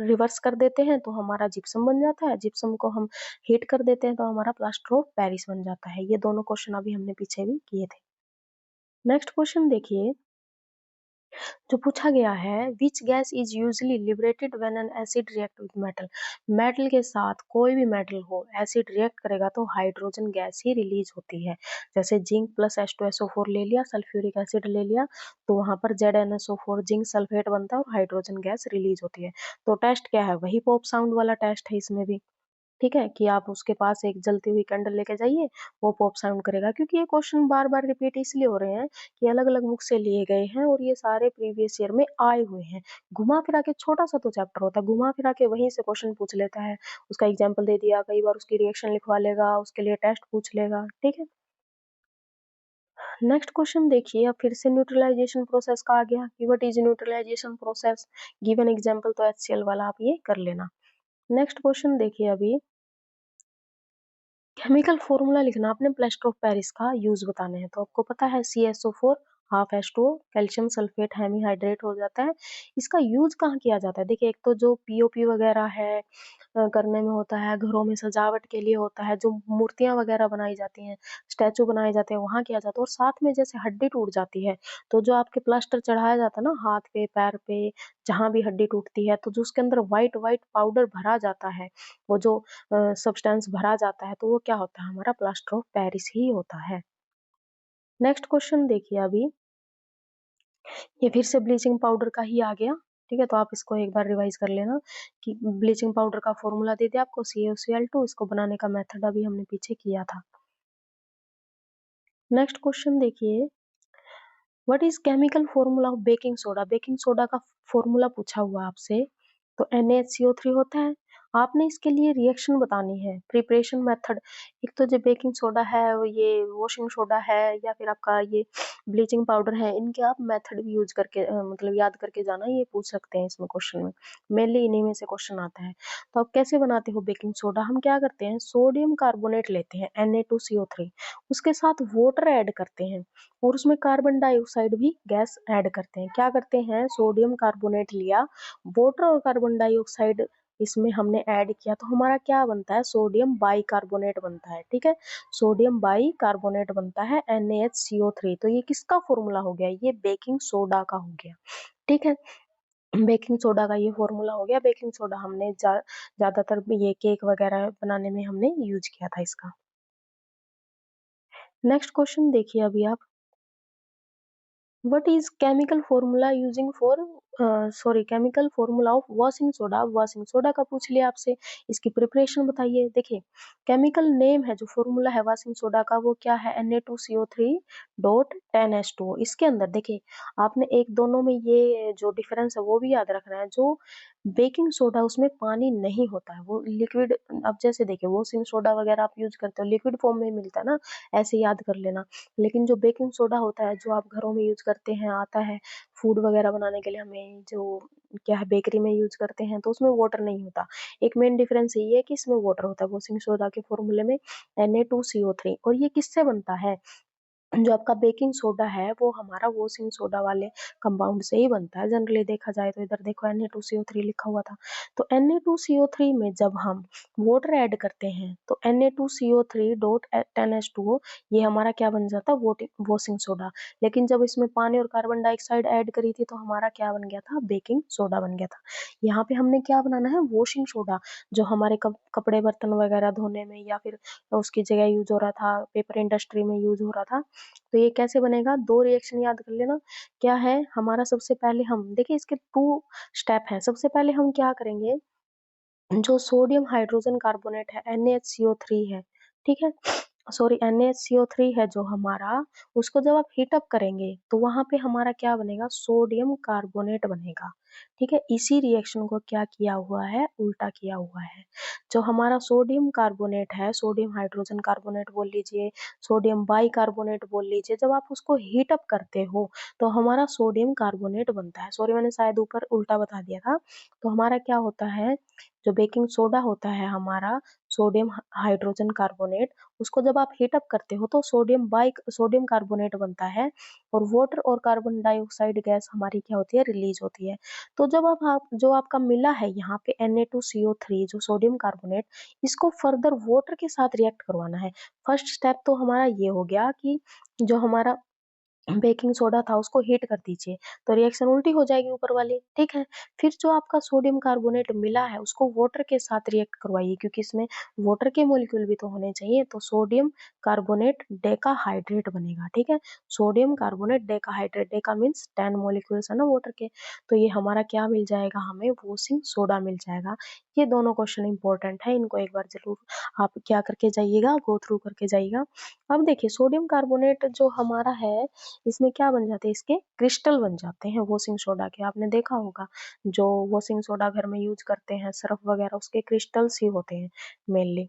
रिवर्स कर देते हैं तो हमारा जिप्सम बन जाता है। जिप्सम को हम हीट कर देते हैं तो हमारा प्लास्टर ऑफ पेरिस बन जाता है। ये दोनों क्वेश्चन अभी हमने पीछे भी किए थे। नेक्स्ट क्वेश्चन देखिए, जो पूछा गया है, which gas is usually liberated when an acid react with metal? Metal के साथ कोई भी मेटल हो, एसिड रिएक्ट करेगा तो हाइड्रोजन गैस ही रिलीज होती है। जैसे जिंक प्लस H2SO4 ले लिया, सल्फ्यूरिक एसिड ले लिया, तो वहां पर ZnSO4 जिंक सल्फेट बनता है और हाइड्रोजन गैस रिलीज होती है। तो टेस्ट क्या है? वही पॉप साउंड वाला टेस्ट है इसमें भी। ठीक है, कि आप उसके पास एक जलती हुई कैंडल लेके जाइए, वो पॉप साउंड करेगा। क्योंकि ये क्वेश्चन बार बार रिपीट इसलिए हो रहे हैं कि अलग अलग बुक से लिए गए हैं और ये सारे प्रीवियस ईयर में आए हुए हैं। घुमा फिरा के छोटा सा तो चैप्टर होता है, घुमा फिरा के वहीं से क्वेश्चन पूछ लेता है, उसका एग्जाम्पल दे दिया, कई बार उसकी रिएक्शन लिखवा लेगा, उसके लिए टेस्ट पूछ लेगा। ठीक है, नेक्स्ट क्वेश्चन देखिए, अब फिर से न्यूट्रलाइजेशन प्रोसेस का आ गया कि what is neutralization process, given example तो HCl वाला आप ये कर लेना। नेक्स्ट क्वेश्चन देखिए, अभी केमिकल फॉर्मूला लिखना आपने प्लास्टर ऑफ पेरिस का, यूज बताने हैं। तो आपको पता है CSO4 half H2O, calcium sulphate hemihydrate हो जाता है। इसका यूज कहाँ किया जाता है? देखिए, एक तो जो POP वगैरह है करने में होता है, घरों में सजावट के लिए होता है, जो मूर्तियां वगैरह बनाई जाती हैं, स्टैचू बनाए जाते हैं, वहां किया जाता है। और साथ में जैसे हड्डी टूट जाती है तो जो आपके प्लास्टर चढ़ाया जाता है ना हाथ पे पैर पे, जहां भी हड्डी टूटती है, तो जो उसके अंदर व्हाइट व्हाइट पाउडर भरा जाता है, वो जो सब्सटेंस भरा जाता है, तो वो क्या होता है? हमारा प्लास्टर ऑफ पेरिस ही होता है। नेक्स्ट क्वेश्चन देखिए, अभी ये फिर से ब्लीचिंग पाउडर का ही आ गया। ठीक है, तो आप इसको एक बार रिवाइज कर लेना कि ब्लीचिंग पाउडर का फॉर्मूला दे दिया आपको CaCl2, इसको बनाने का मेथड अभी हमने पीछे किया था। नेक्स्ट क्वेश्चन देखिए, what is chemical formula of baking soda? Baking soda का फॉर्मूला पूछा हुआ आपसे, तो NaCO3 होता है। आपने इसके लिए रिएक्शन बतानी है, प्रिपरेशन मेथड। एक तो जो बेकिंग सोडा है, वो ये वॉशिंग सोडा है, या फिर आपका ये ब्लीचिंग पाउडर है, इनके आप मेथड भी यूज करके मतलब याद करके जाना, ये पूछ सकते हैं इसमें क्वेश्चन में। मेनली इन्हीं में से क्वेश्चन आता है। तो आप कैसे बनाते हो बेकिंग सोडा? हम क्या करते हैं, सोडियम कार्बोनेट लेते हैं Na2CO3, उसके साथ वाटर ऐड करते हैं और उसमें कार्बन डाइऑक्साइड भी गैस ऐड करते हैं। क्या करते हैं, सोडियम कार्बोनेट लिया, वाटर और कार्बन डाइऑक्साइड इसमें हमने ऐड किया, तो हमारा क्या बनता है, सोडियम बाइकार्बोनेट बनता है। ठीक है, सोडियम बाइकार्बोनेट बनता है NaHCO3। तो ये किसका फॉर्मूला हो गया? ये बेकिंग सोडा का हो गया। ठीक है, बेकिंग सोडा का ये फॉर्मूला हो गया। बेकिंग सोडा हमने ज्यादातर ये केक वगैरह बनाने में हमने यूज किया था इसका। नेक्स्ट क्वेश्चन देखिए, अभी आप, what is chemical formula using for chemical formula of washing soda? Washing soda का पूछ लिया आपसे, इसकी प्रिपरेशन बताइए। देखिए, केमिकल नेम है, जो फॉर्मूला है वॉशिंग सोडा का, वो क्या है, Na2CO3.10H2O। इसके अंदर देखिए, आपने एक दोनों में ये जो डिफरेंस है वो भी याद रखना है। जो बेकिंग सोडा, उसमें पानी नहीं होता है, वो लिक्विड। अब जैसे देखिए, वॉशिंग सोडा वगैरह आप यूज करते हो, लिक्विड फॉर्म में मिलता है ना, ऐसे याद कर लेना। लेकिन जो बेकिंग सोडा होता है, जो आप घरों में यूज करते हैं, आता है फूड वगैरह बनाने के लिए, हमें जो क्या है बेकरी में यूज करते हैं, तो उसमें वाटर नहीं होता। एक मेन डिफरेंस ये है कि इसमें वाटर होता है, वॉशिंग सोडा के फॉर्मूले में Na2CO3। और ये किससे बनता है? जो आपका बेकिंग सोडा है वो हमारा वॉशिंग सोडा वाले कंपाउंड से ही बनता है। जनरली देखा जाए तो इधर देखो Na2CO3 लिखा हुआ था। तो Na2CO3 में जब हम वाटर ऐड करते हैं तो Na2CO3.10H2O ये हमारा क्या बन जाता है, वॉशिंग सोडा। लेकिन जब इसमें पानी और कार्बन डाइऑक्साइड ऐड करी थी तो हमारा क्या बन गया था, बेकिंग सोडा बन गया था। यहाँ पे हमने क्या बनाना है, वॉशिंग सोडा, जो हमारे कपड़े बर्तन वगैरह धोने में या फिर उसकी जगह यूज हो रहा था, पेपर इंडस्ट्री में यूज हो रहा था। तो ये कैसे बनेगा, दो रिएक्शन याद कर लेना। क्या है हमारा, सबसे पहले हम देखिए इसके टू स्टेप है। सबसे पहले हम क्या करेंगे, जो सोडियम हाइड्रोजन कार्बोनेट है NaHCO3 है, ठीक है, सॉरी NaHCO3 है जो हमारा, उसको जब आप हीट अप करेंगे तो वहां पे हमारा क्या बनेगा, सोडियम कार्बोनेट बनेगा। ठीक है, इसी रिएक्शन को क्या किया हुआ है, उल्टा किया हुआ है। जो हमारा सोडियम कार्बोनेट है, सोडियम हाइड्रोजन कार्बोनेट बोल लीजिए, सोडियम बाइकार्बोनेट बोल लीजिए, जब आप उसको हीट अप करते हो तो हमारा सोडियम कार्बोनेट बनता है। सॉरी, मैंने शायद ऊपर उल्टा बता दिया था। तो हमारा क्या होता है, जो बेकिंग सोडा होता है हमारा, सोडियम हाइड्रोजन कार्बोनेट, उसको जब आप हीट अप करते हो तो सोडियम कार्बोनेट बनता है, और वाटर और कार्बन डाइऑक्साइड गैस हमारी क्या होती है, रिलीज होती है। तो जब आप जो आपका मिला है यहाँ पे Na2CO3 जो सोडियम कार्बोनेट, इसको फर्दर वाटर के साथ रिएक्ट करवाना है। फर्स्ट स्टेप तो हमारा ये हो गया कि जो हमारा बेकिंग सोडा था उसको हीट कर दीजिए, तो रिएक्शन उल्टी हो जाएगी ऊपर वाली, ठीक है। फिर जो आपका सोडियम कार्बोनेट मिला है उसको वाटर के साथ रिएक्ट करवाइए, क्योंकि इसमें वाटर के मॉलिक्यूल भी तो होने चाहिए, तो सोडियम कार्बोनेट डेकाहाइड्रेट बनेगा, ठीक है। Sodium carbonate decahydrate, Deka means 10 molecules है ना वाटर के, तो ये हमारा क्या मिल जाएगा, हमें वॉशिंग सोडा मिल जाएगा। ये दोनों क्वेश्चन इंपॉर्टेंट है, इनको एक बार जरूर आप क्या करके जाइएगा, गो थ्रू करके जाइएगा। अब देखिए सोडियम कार्बोनेट जो हमारा है, इसमें क्या बन जाते हैं, इसके क्रिस्टल बन जाते हैं वॉशिंग सोडा के। आपने देखा होगा जो वॉशिंग सोडा घर में यूज करते हैं, सर्फ वगैरह, उसके क्रिस्टल्स ही होते हैं मेनली।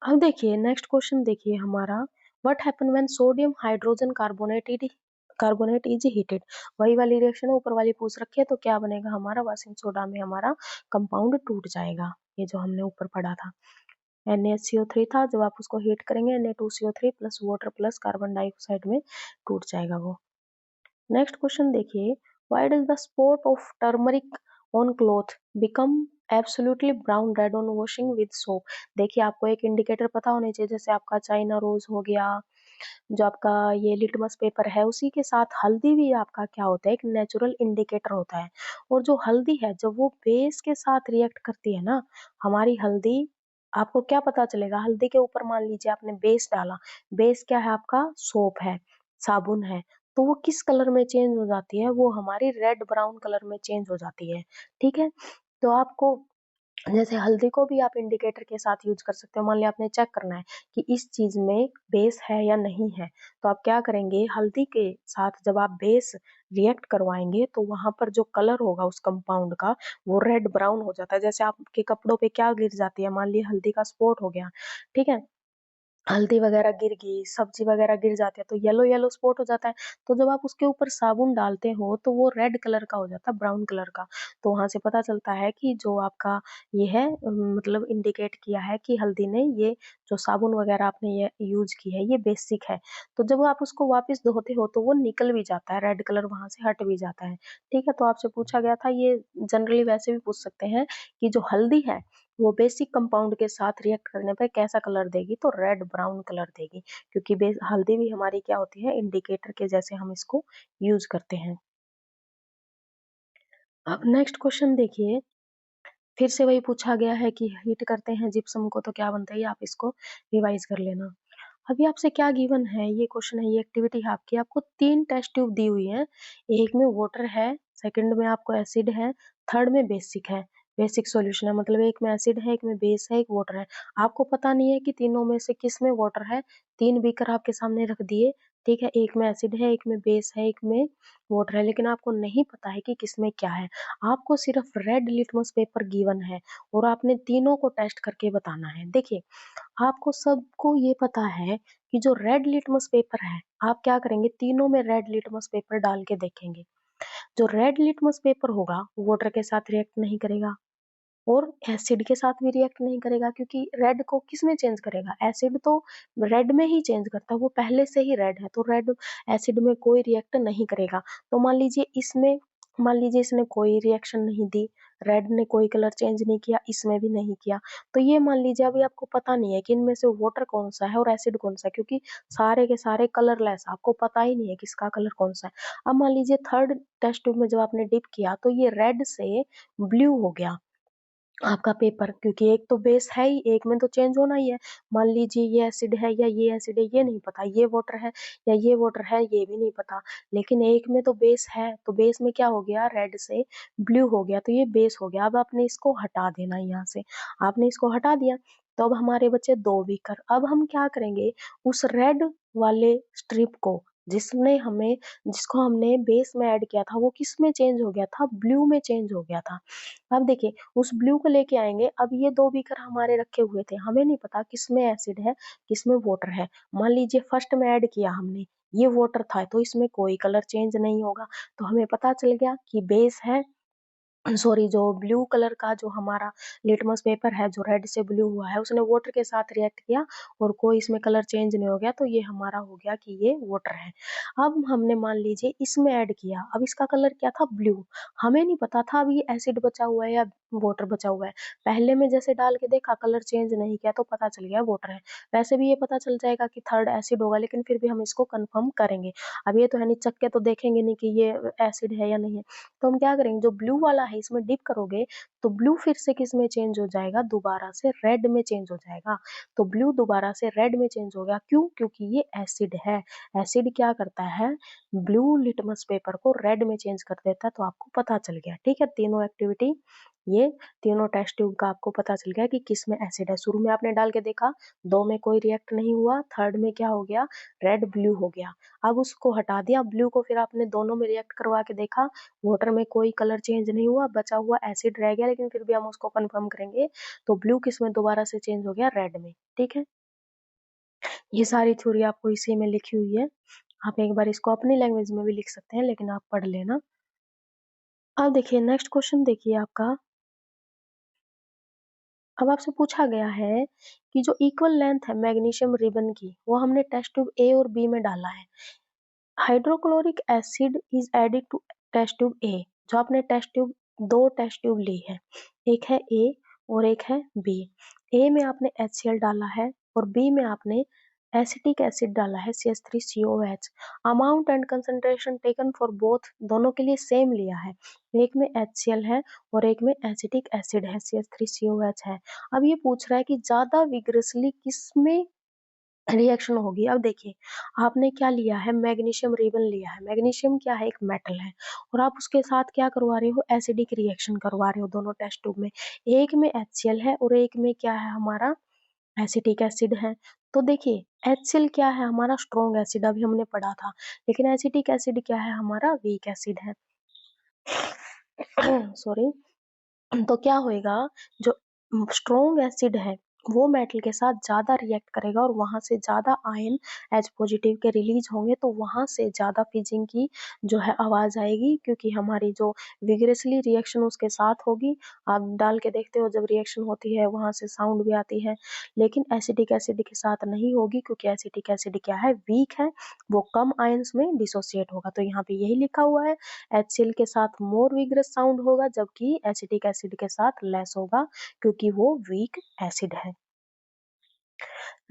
अब देखिए नेक्स्ट क्वेश्चन देखिए हमारा, what happen when sodium hydrogen carbonate is heated. वही वाली रिएक्शन है, ऊपर वाली पूछ रखी है, तो क्या बनेगा हमारा, वॉशिंग सोडा में हमारा कंपाउंड टूट जाएगा, ये जो हमने ऊपर पढ़ा था। NaCO3 था, जब आप उसको हीट करेंगे Na2CO3 plus water plus carbon dioxide में टूट जाएगा वो। नेक्स्ट क्वेश्चन देखिए, why does the spot of turmeric on cloth become absolutely brown red on washing with soap. देखिए आपको एक इंडिकेटर पता होना चाहिए, जैसे आपका चाइना रोज हो गया, जो आपका ये लिटमस पेपर है, उसी के साथ हल्दी भी आपका क्या होता है, एक नेचुरल इंडिकेटर होता है। और जो हल्दी है जब वो बेस के साथ रिएक्ट करती है ना, हमारी हल्दी, आपको क्या पता चलेगा, हल्दी के ऊपर मान लीजिए आपने बेस डाला, बेस क्या है आपका, सोप है, साबुन है, तो वो किस कलर में चेंज हो जाती है, वो हमारी रेड ब्राउन कलर में चेंज हो जाती है, ठीक है। तो आपको जैसे हल्दी को भी आप इंडिकेटर के साथ यूज कर सकते हो। मान लिया आपने चेक करना है कि इस चीज में बेस है या नहीं है, तो आप क्या करेंगे, हल्दी के साथ जब आप बेस रिएक्ट करवाएंगे तो वहां पर जो कलर होगा उस कंपाउंड का, वो रेड ब्राउन हो जाता है। जैसे आपके कपड़ों पे क्या गिर जाती है, मान लिया हल्दी का स्पॉट हो गया, ठीक है, हल्दी वगैरह गिर गई, सब्जी वगैरह गिर जाती है, तो येलो येलो स्पॉट हो जाता है। तो जब आप उसके ऊपर साबुन डालते हो तो वो रेड कलर का हो जाता है, ब्राउन कलर का। तो वहां से पता चलता है कि जो आपका ये है, मतलब इंडिकेट किया है कि हल्दी ने ये जो साबुन वगैरह आपने ये यूज की है ये बेसिक है। तो जब आप उसको वापस धोते हो तो वो निकल भी जाता है, रेड कलर वहां से हट भी जाता है, ठीक है। तो आपसे पूछा गया था, ये जनरली वैसे भी पूछ सकते हैं कि जो हल्दी है वो बेसिक कंपाउंड के साथ रिएक्ट करने पर कैसा कलर देगी, तो रेड ब्राउन कलर देगी, क्योंकि हल्दी भी हमारी क्या होती है, इंडिकेटर के जैसे हम इसको यूज करते हैं। अब नेक्स्ट क्वेश्चन देखिए, फिर से वही पूछा गया है कि हीट करते हैं जिप्सम को तो क्या बनता है, ये आप इसको रिवाइज कर लेना। अभी आपसे क्या गिवन है, ये क्वेश्चन है, ये एक्टिविटी है आपकी, आपको 3 टेस्ट ट्यूब दी हुई है, एक में वाटर है, सेकंड में आपको एसिड है, थर्ड में बेसिक है, बेसिक सॉल्यूशन है, मतलब एक में एसिड है, एक में बेस है, एक वाटर है। आपको पता नहीं है कि तीनों में से किस में वाटर है, 3 बीकर आपके सामने रख दिए, ठीक है, एक में एसिड है, एक में बेस है, एक में वाटर है, लेकिन आपको नहीं पता है कि किसमें क्या है। आपको सिर्फ रेड लिटमस पेपर गिवन है और आपने तीनों को टेस्ट करके बताना है। देखिए आपको सबको ये पता है कि जो रेड लिटमस पेपर है, आप क्या करेंगे, तीनों में रेड लिटमस पेपर डाल के देखेंगे। जो रेड लिटमस पेपर होगा वो वाटर के साथ रिएक्ट नहीं करेगा और एसिड के साथ भी रिएक्ट नहीं करेगा, क्योंकि रेड को किस में चेंज करेगा, एसिड तो रेड में ही चेंज करता है, वो पहले से ही रेड है, तो रेड एसिड में कोई रिएक्ट नहीं करेगा। तो मान लीजिए इसने कोई रिएक्शन नहीं दी, रेड ने कोई कलर चेंज नहीं किया, इसमें भी नहीं किया, तो ये मान लीजिए अभी आपको पता नहीं है कि इनमें से वाटर कौन सा है और एसिड कौन सा है, क्योंकि सारे के सारे कलरलेस, आपको पता ही नहीं है किसका कलर कौन सा है। अब मान लीजिए थर्ड टेस्ट ट्यूब में जब आपने डिप किया तो ये रेड से ब्लू हो गया आपका पेपर, क्योंकि एक तो बेस है ही, एक में तो चेंज होना ही है। मान लीजिए ये एसिड है या ये एसिड है, ये नहीं पता, ये वाटर है या ये वाटर है, ये भी नहीं पता, लेकिन एक में तो बेस है, तो बेस में क्या हो गया, रेड से ब्लू हो गया, तो ये बेस हो गया। अब आपने इसको हटा देना, यहाँ से आपने इसको हटा दिया, तो अब हमारे बचे 2 बीकर। अब हम क्या करेंगे, उस रेड वाले स्ट्रिप को जिसको हमने बेस में ऐड किया था वो किस में चेंज हो गया था, ब्लू में चेंज हो गया था। अब देखिए उस ब्लू को लेके आएंगे। अब ये 2 बीकर हमारे रखे हुए थे, हमें नहीं पता किसमें एसिड है किसमें वाटर है। मान लीजिए फर्स्ट में ऐड किया हमने, ये वाटर था तो इसमें कोई कलर चेंज नहीं होगा, तो हमें पता चल गया कि बेस है, सॉरी, जो ब्लू कलर का जो हमारा लिटमस पेपर है जो रेड से ब्लू हुआ है उसने वाटर के साथ रिएक्ट किया और कोई इसमें कलर चेंज नहीं हो गया, तो ये हमारा हो गया कि ये वाटर है। अब हमने मान लीजिए इसमें ऐड किया, अब इसका कलर क्या था, ब्लू। हमें नहीं पता था अब ये एसिड बचा हुआ है या वाटर बचा हुआ है। पहले में जैसे डाल के देखा कलर चेंज नहीं किया तो पता चल गया वाटर है। वैसे भी ये पता चल जाएगा कि थर्ड एसिड होगा, लेकिन फिर भी हम इसको कंफर्म करेंगे। अब ये तो है नहीं, चख के तो देखेंगे नहीं कि ये एसिड है या नहीं है। तो हम क्या करेंगे, जो ब्लू वाला है इसमें डिप करोगे तो ब्लू फिर से किस में चेंज हो जाएगा, दोबारा से रेड में चेंज हो जाएगा। तो ब्लू दोबारा से रेड में चेंज हो गया, क्यों, क्योंकि ये एसिड है। एसिड क्या करता है, ब्लू लिटमस पेपर को रेड में चेंज कर देता है। तो आपको पता चल गया, ठीक है, तीनों एक्टिविटी, ये तीनों टेस्ट ट्यूब का आपको पता चल गया कि किस में एसिड है। शुरू में आपने डाल के देखा, 2 में कोई रिएक्ट नहीं हुआ, थर्ड में क्या हो गया, रेड ब्लू हो गया। अब उसको हटा दिया ब्लू को, फिर आपने दोनों में रिएक्ट करवा के देखा, वाटर में कोई कलर चेंज नहीं हुआ, बचा हुआ एसिड रह गया, लेकिन फिर भी हम उसको कंफर्म करेंगे। तो ब्लू किस में दोबारा से चेंज हो गया, रेड में, ठीक है। ये सारी थ्योरी आपको इसी में लिखी हुई है, आप एक बार इसको अपनी लैंग्वेज में भी लिख सकते हैं, लेकिन आप पढ़ लेना। अब देखिए नेक्स्ट क्वेश्चन देखिए आपका। अब आपसे पूछा गया है कि जो इक्वल लेंथ है मैग्नीशियम रिबन की, वो हमने टेस्ट ट्यूब ए और बी में डाला है। Hydrochloric acid is added to test tube A. जो आपने टेस्ट ट्यूब, 2 टेस्ट ट्यूब ली है, एक है ए और एक है बी। ए में आपने HCl डाला है और बी में आपने एसिटिक एसिड डाला है CH3COH। Amount and concentration taken for both, दोनों के लिए सेम लिया है। एक में HCl है और एक में एसिटिक एसिड है CH3COH है। अब ये पूछ रहा है कि ज्यादा विग्रसली किसमें रिएक्शन होगी। अब देखिए आपने क्या लिया है, मैग्नीशियम रिबन लिया है। मैग्नीशियम क्या है, एक मेटल है, और आप उसके साथ क्या करवा रहे हो, एसिडिक रिएक्शन करवा रहे हो दोनों टेस्ट ट्यूब में। एक में HCl है और एक में क्या है, हमारा एसिटिक एसिड है। तो देखिए HCl क्या है, हमारा स्ट्रॉन्ग एसिड, अभी हमने पढ़ा था, लेकिन एसिटिक एसिड क्या है, हमारा वीक एसिड है। सॉरी। तो क्या होएगा, जो स्ट्रॉन्ग एसिड है वो मेटल के साथ ज्यादा रिएक्ट करेगा और वहां से ज्यादा आयन H पॉजिटिव के रिलीज होंगे, तो वहां से ज्यादा फिजिंग की जो है आवाज आएगी, क्योंकि हमारी जो विग्रेसली रिएक्शन उसके साथ होगी। आप डाल के देखते हो जब रिएक्शन होती है वहां से साउंड भी आती है, लेकिन एसिटिक एसिड के साथ नहीं होगी, क्योंकि एसिटिक एसिड क्या है, वीक है, वो कम आयंस में डिसोसिएट होगा। तो यहाँ पे यही लिखा हुआ है, HCl के साथ मोर विग्रस साउंड होगा, जबकि एसिटिक एसिड के साथ लेस होगा, क्योंकि वो वीक एसिड है।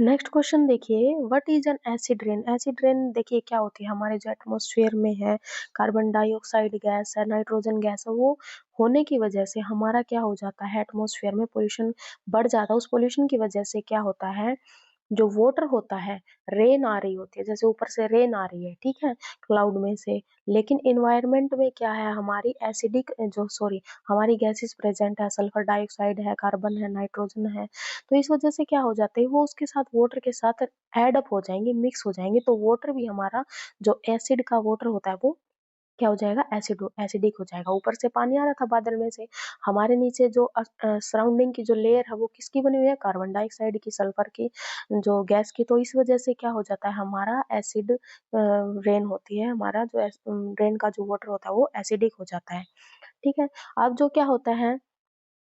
नेक्स्ट क्वेश्चन देखिए, what is an acid rain. Acid rain देखिए क्या होती है, हमारे जो एटमॉस्फेयर में है कार्बन डाइऑक्साइड गैस है, नाइट्रोजन गैस है, वो होने की वजह से हमारा क्या हो जाता है, एटमॉस्फेयर में पोल्यूशन बढ़ जाता है। उस पोल्यूशन की वजह से क्या होता है, जो वाटर होता है, रेन आ रही होती है, जैसे ऊपर से रेन आ रही है, ठीक है, क्लाउड में से, लेकिन एनवायरनमेंट में क्या है, हमारी एसिडिक जो सॉरी हमारी गैसेस प्रेजेंट है, सल्फर डाइऑक्साइड है, कार्बन है, नाइट्रोजन है। तो इस वजह से क्या हो जाता है, वो उसके साथ वाटर के साथ एड अप हो जाएंगे, मिक्स हो जाएंगे, तो वाटर भी हमारा जो एसिड का वाटर होता है वो क्या हो जाएगा, एसिडिक हो जाएगा। ऊपर से पानी आ रहा था बादल में से, हमारे नीचे जो सराउंडिंग की जो लेयर है वो किसकी बनी हुई है, कार्बन डाइऑक्साइड की, सल्फर की, जो गैस की। तो इस वजह से क्या हो जाता है, हमारा एसिड रेन होती है, हमारा जो रेन का जो वाटर होता है वो एसिडिक हो जाता है, ठीक है। अब जो क्या होता है,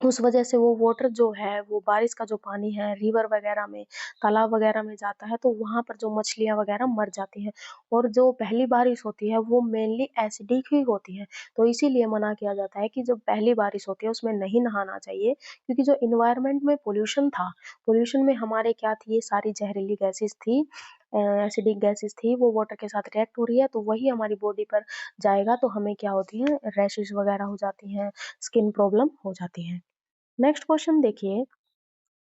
उस वजह से वो वाटर जो है, वो बारिश का जो पानी है रिवर वगैरह में, तालाब वगैरह में जाता है, तो वहां पर जो मछलियां वगैरह मर जाती हैं। और जो पहली बारिश होती है वो मेनली एसिडिक ही होती है, तो इसीलिए मना किया जाता है कि जब पहली बारिश होती है उसमें नहीं नहाना चाहिए, क्योंकि जो इन्वायरमेंट में पोल्यूशन था, पोल्यूशन में हमारे क्या थी, ये सारी जहरीली गैसेस थी, एसिडिक गैसेस थी, वो वाटर के साथ रिएक्ट हो रही है, तो वही हमारी बॉडी पर जाएगा, तो हमें क्या होती है, रैशेस वगैरह हो जाती हैं, स्किन प्रॉब्लम हो जाती है। नेक्स्ट क्वेश्चन देखिए,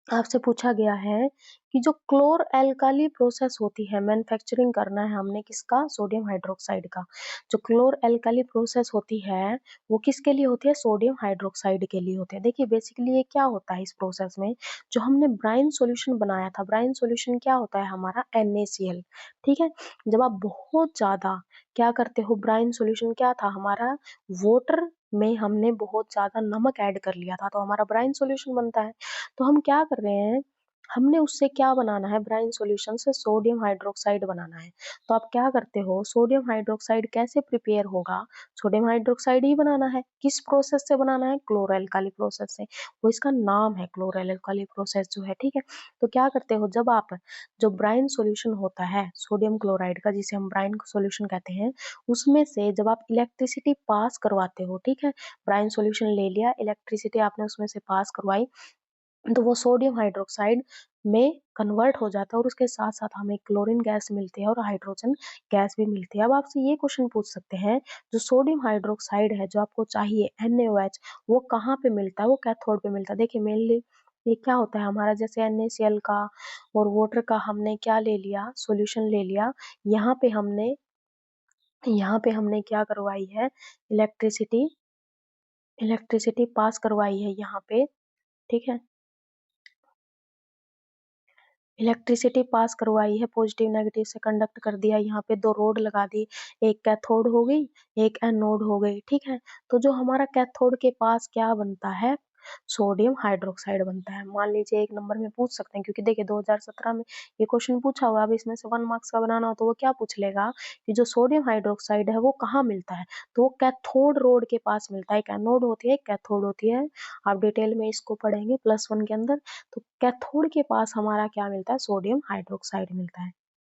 आपसे पूछा गया है कि जो क्लोर एल्काली प्रोसेस होती है, मैन्युफैक्चरिंग करना है हमने किसका, सोडियम हाइड्रोक्साइड का। जो क्लोर एल्काली प्रोसेस होती है वो किसके लिए होती है, सोडियम हाइड्रोक्साइड के लिए होती है। देखिए बेसिकली ये क्या होता है इस प्रोसेस में, जो हमने ब्राइन सॉल्यूशन बनाया था, ब्राइन सॉल्यूशन क्या होता है हमारा, NaCl, ठीक है। जब आप बहुत ज्यादा क्या करते हो, ब्राइन सॉल्यूशन क्या था हमारा, वाटर में हमने बहुत ज्यादा नमक ऐड कर लिया था तो हमारा ब्राइन सॉल्यूशन बनता है। तो हम क्या कर रहे हैं, हमने उससे क्या बनाना है, ब्राइन सॉल्यूशन से सोडियम हाइड्रोक्साइड बनाना है। तो आप क्या करते हो, सोडियम हाइड्रोक्साइड कैसे प्रिपेयर होगा, सोडियम हाइड्रोक्साइड ही बनाना है, किस प्रोसेस से बनाना है, क्लोरएल्काली प्रोसेस से। वो इसका नाम है क्लोरएल्काली प्रोसेस जो है, ठीक है। तो क्या करते हो, जब आप जो ब्राइन सॉल्यूशन होता है सोडियम क्लोराइड का, जिसे हम ब्राइन सॉल्यूशन कहते हैं, उसमें से जब आप इलेक्ट्रिसिटी पास करवाते हो, ठीक है, ब्राइन सॉल्यूशन ले लिया, इलेक्ट्रिसिटी आपने उसमें से पास करवाई, तो वो सोडियम हाइड्रोक्साइड में कन्वर्ट हो जाता है और उसके साथ साथ हमें क्लोरीन गैस मिलती है और हाइड्रोजन गैस भी मिलती है। अब आपसे ये क्वेश्चन पूछ सकते हैं, जो सोडियम हाइड्रोक्साइड है जो आपको चाहिए NaOH, वो कहाँ पे मिलता है, वो कैथोड पे मिलता है। देखिए मेनली ये क्या होता है हमारा, जैसे NaCl का और वाटर का हमने क्या ले लिया, सॉल्यूशन ले लिया, यहाँ पे हमने क्या करवाई है, इलेक्ट्रिसिटी इलेक्ट्रिसिटी पास करवाई है यहाँ पे, ठीक है, इलेक्ट्रिसिटी पास करवाई है, पॉजिटिव नेगेटिव से कंडक्ट कर दिया, यहाँ पे दो रोड लगा दी, एक कैथोड हो गई, एक एनोड हो गई, ठीक है। तो जो हमारा कैथोड के पास क्या बनता है, सोडियम हाइड्रोक्साइड बनता है। मान लीजिए एक नंबर में पूछ सकते हैं, क्योंकि देखिए 2017 में ये क्वेश्चन पूछा हुआ, अब इसमें से 1 मार्क्स का बनाना हो तो वो क्या पूछ लेगा कि जो सोडियम हाइड्रोक्साइड है वो कहाँ मिलता है, तो वो कैथोड रोड के पास मिलता है। एक एनोड होती है, एक कैथोड होती है, आप डिटेल में इसको पढ़ेंगे +1 के अंदर। तो कैथोड के पास हमारा क्या मिलता है, सोडियम हाइड्रोक्साइड मिलता है।